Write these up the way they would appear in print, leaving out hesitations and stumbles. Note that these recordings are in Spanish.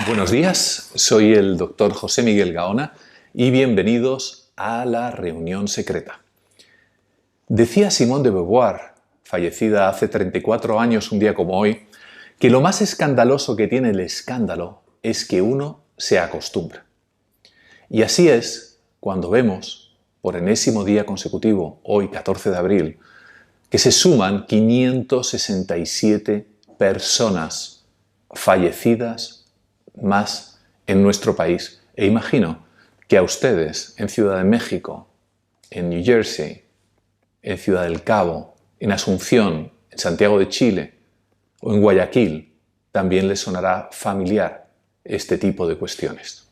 Buenos días, soy el doctor José Miguel Gaona y bienvenidos a la reunión secreta. Decía Simone de Beauvoir, fallecida hace 34 años un día como hoy, que lo más escandaloso que tiene el escándalo es que uno se acostumbra. Y así es cuando vemos, por enésimo día consecutivo, hoy 14 de abril, que se suman 567 personas fallecidas más en nuestro país. E imagino que a ustedes en Ciudad de México, en New Jersey, en Ciudad del Cabo, en Asunción, en Santiago de Chile o en Guayaquil también les sonará familiar este tipo de cuestiones.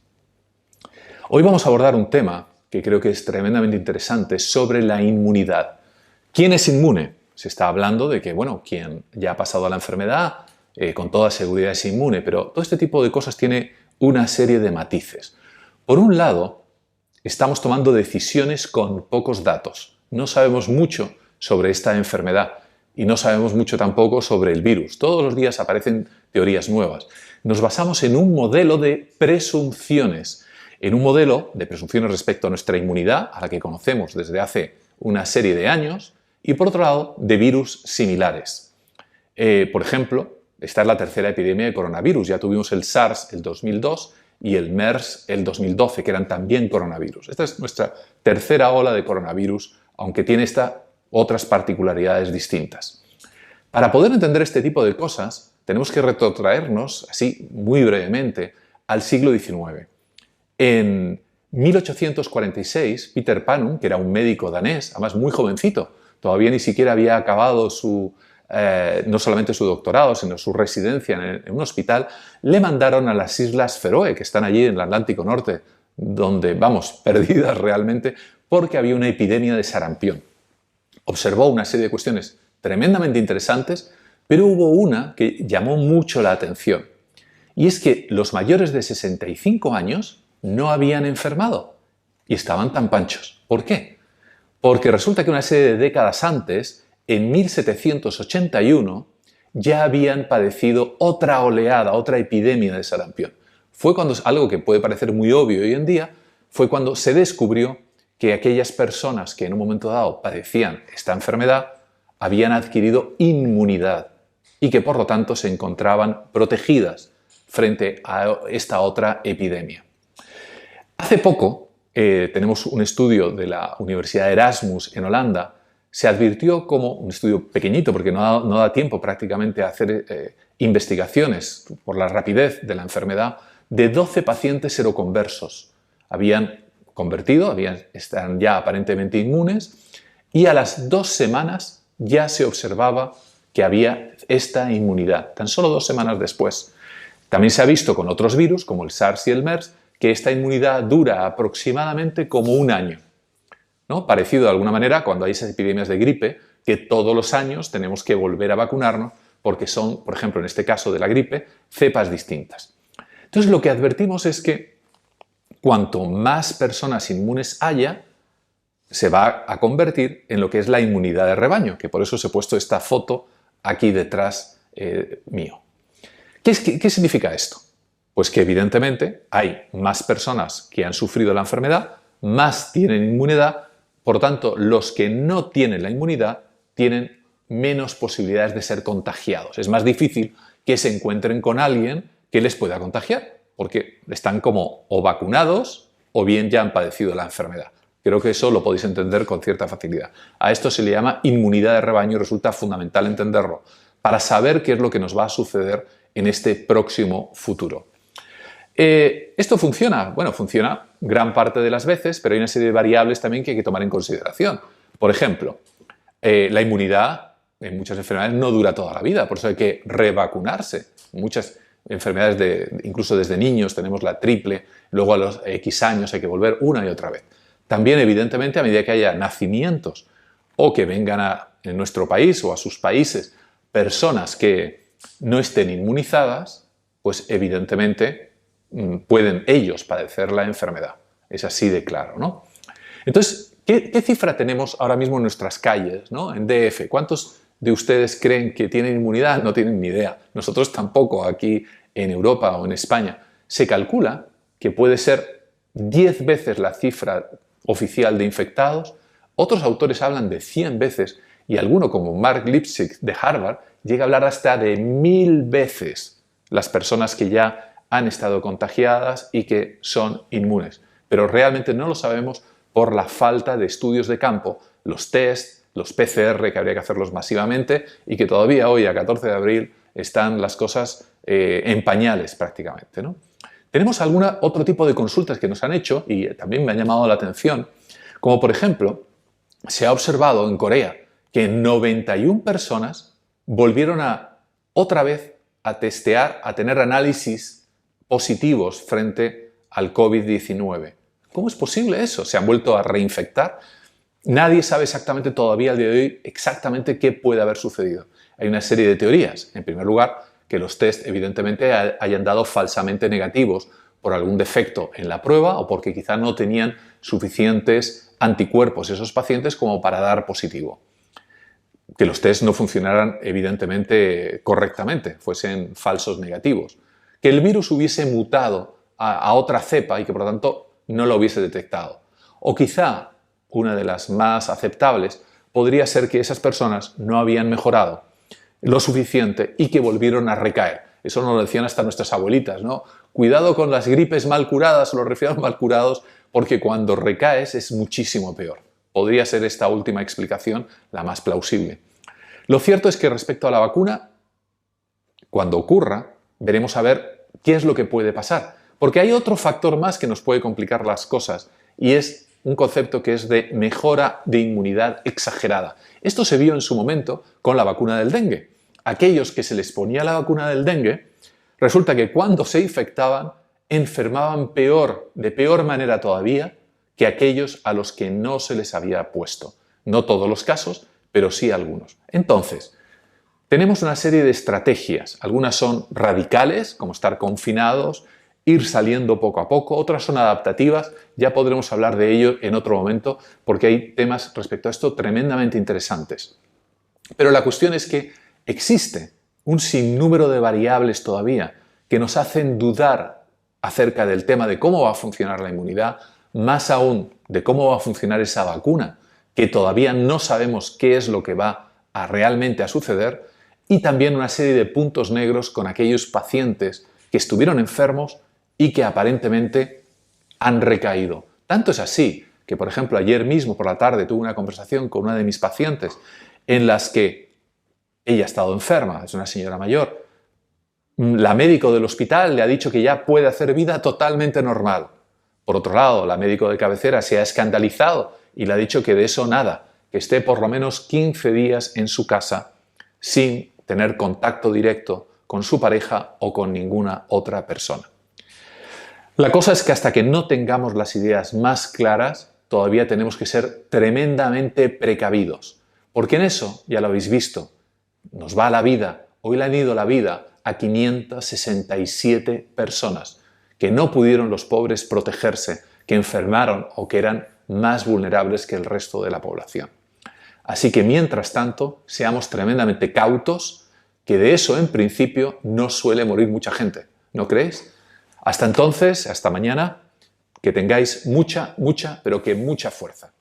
Hoy vamos a abordar un tema que creo que es tremendamente interesante sobre la inmunidad. ¿Quién es inmune? Se está hablando de que, bueno, quien ya ha pasado a la enfermedad con toda seguridad es inmune, pero todo este tipo de cosas tiene una serie de matices. Por un lado, estamos tomando decisiones con pocos datos. No sabemos mucho sobre esta enfermedad y no sabemos mucho tampoco sobre el virus. Todos los días aparecen teorías nuevas. Nos basamos en un modelo de presunciones, respecto a nuestra inmunidad, a la que conocemos desde hace una serie de años, y por otro lado, de virus similares. Por ejemplo, esta es la tercera epidemia de coronavirus. Ya tuvimos el SARS el 2002 y el MERS el 2012, que eran también coronavirus. Esta es nuestra tercera ola de coronavirus, aunque tiene otras particularidades distintas. Para poder entender este tipo de cosas, tenemos que retrotraernos, así muy brevemente, al siglo XIX. En 1846, Peter Panum, que era un médico danés, además muy jovencito, todavía ni siquiera había acabado no solamente su doctorado, sino su residencia en un hospital, le mandaron a las Islas Feroe, que están allí en el Atlántico Norte, donde, vamos, perdidas realmente, porque había una epidemia de sarampión. Observó una serie de cuestiones tremendamente interesantes, pero hubo una que llamó mucho la atención. Y es que los mayores de 65 años no habían enfermado y estaban tan panchos. ¿Por qué? Porque resulta que una serie de décadas antes, en 1781, ya habían padecido otra oleada, otra epidemia de sarampión. Fue cuando, algo que puede parecer muy obvio hoy en día, fue cuando se descubrió que aquellas personas que en un momento dado padecían esta enfermedad habían adquirido inmunidad y que por lo tanto se encontraban protegidas frente a esta otra epidemia. Hace poco tenemos un estudio de la Universidad Erasmus en Holanda. Se advirtió como un estudio pequeñito, porque no da tiempo prácticamente a hacer investigaciones por la rapidez de la enfermedad, de 12 pacientes seroconversos. Habían convertido, están ya aparentemente inmunes, y a las 2 semanas ya se observaba que había esta inmunidad, tan solo 2 semanas después. También se ha visto con otros virus, como el SARS y el MERS, que esta inmunidad dura aproximadamente como un año, ¿no? Parecido de alguna manera cuando hay esas epidemias de gripe, que todos los años tenemos que volver a vacunarnos porque son, por ejemplo, en este caso de la gripe, cepas distintas. Entonces, lo que advertimos es que cuanto más personas inmunes haya, se va a convertir en lo que es la inmunidad de rebaño, que por eso os he puesto esta foto aquí detrás mío. ¿Qué significa esto? Pues que evidentemente hay más personas que han sufrido la enfermedad, más tienen inmunidad, por tanto, los que no tienen la inmunidad tienen menos posibilidades de ser contagiados. Es más difícil que se encuentren con alguien que les pueda contagiar, porque están como o vacunados o bien ya han padecido la enfermedad. Creo que eso lo podéis entender con cierta facilidad. A esto se le llama inmunidad de rebaño y resulta fundamental entenderlo para saber qué es lo que nos va a suceder en este próximo futuro. ¿Esto funciona? Bueno, funciona gran parte de las veces, pero hay una serie de variables también que hay que tomar en consideración. Por ejemplo, la inmunidad en muchas enfermedades no dura toda la vida, por eso hay que revacunarse. Muchas enfermedades, incluso desde niños, tenemos la triple, luego a los X años hay que volver una y otra vez. También, evidentemente, a medida que haya nacimientos o que vengan en nuestro país o a sus países personas que no estén inmunizadas, pues evidentemente pueden ellos padecer la enfermedad. Es así de claro, ¿no? Entonces, ¿qué cifra tenemos ahora mismo en nuestras calles, ¿no? En DF? ¿Cuántos de ustedes creen que tienen inmunidad? No tienen ni idea. Nosotros tampoco aquí en Europa o en España. se calcula que puede ser 10 veces la cifra oficial de infectados, otros autores hablan de 100 veces y alguno como Mark Lipsitch de Harvard llega a hablar hasta de 1000 veces las personas que ya han estado contagiadas y que son inmunes. Pero realmente no lo sabemos por la falta de estudios de campo, los test, los PCR que habría que hacerlos masivamente y que todavía hoy, a 14 de abril, están las cosas en pañales prácticamente, ¿no? Tenemos otro tipo de consultas que nos han hecho y también me han llamado la atención, como por ejemplo, se ha observado en Corea que 91 personas volvieron otra vez a testear, a tener análisis positivos frente al COVID-19. ¿Cómo es posible eso? ¿Se han vuelto a reinfectar? Nadie sabe exactamente todavía al día de hoy exactamente qué puede haber sucedido. Hay una serie de teorías. En primer lugar, que los test evidentemente hayan dado falsamente negativos por algún defecto en la prueba o porque quizá no tenían suficientes anticuerpos esos pacientes como para dar positivo. Que los test no funcionaran evidentemente correctamente, fuesen falsos negativos. Que el virus hubiese mutado a otra cepa y que por lo tanto no lo hubiese detectado. O quizá, una de las más aceptables, podría ser que esas personas no habían mejorado lo suficiente y que volvieron a recaer. Eso nos lo decían hasta nuestras abuelitas, ¿no? Cuidado con las gripes mal curadas o los resfriados mal curados, porque cuando recaes es muchísimo peor. Podría ser esta última explicación la más plausible. Lo cierto es que respecto a la vacuna, cuando ocurra, veremos a ver qué es lo que puede pasar. Porque hay otro factor más que nos puede complicar las cosas y es un concepto que es de mejora de inmunidad exagerada. Esto se vio en su momento con la vacuna del dengue. Aquellos que se les ponía la vacuna del dengue, resulta que cuando se infectaban, enfermaban peor, de peor manera todavía, que aquellos a los que no se les había puesto. No todos los casos, pero sí algunos. Entonces, tenemos una serie de estrategias. Algunas son radicales, como estar confinados, ir saliendo poco a poco. Otras son adaptativas. Ya podremos hablar de ello en otro momento porque hay temas respecto a esto tremendamente interesantes. Pero la cuestión es que existe un sinnúmero de variables todavía que nos hacen dudar acerca del tema de cómo va a funcionar la inmunidad, más aún de cómo va a funcionar esa vacuna, que todavía no sabemos qué es lo que va realmente a suceder, y también una serie de puntos negros con aquellos pacientes que estuvieron enfermos y que aparentemente han recaído. Tanto es así que, por ejemplo, ayer mismo por la tarde tuve una conversación con una de mis pacientes en las que ella ha estado enferma, es una señora mayor. La médico del hospital le ha dicho que ya puede hacer vida totalmente normal. Por otro lado, la médico de cabecera se ha escandalizado y le ha dicho que de eso nada, que esté por lo menos 15 días en su casa sin tener contacto directo con su pareja o con ninguna otra persona. La cosa es que hasta que no tengamos las ideas más claras, todavía tenemos que ser tremendamente precavidos. Porque en eso, ya lo habéis visto, nos va la vida. Hoy le han ido la vida a 567 personas que no pudieron los pobres protegerse, que enfermaron o que eran más vulnerables que el resto de la población. Así que mientras tanto, seamos tremendamente cautos, que de eso en principio no suele morir mucha gente. ¿No creéis? Hasta entonces, hasta mañana, que tengáis mucha, pero que mucha fuerza.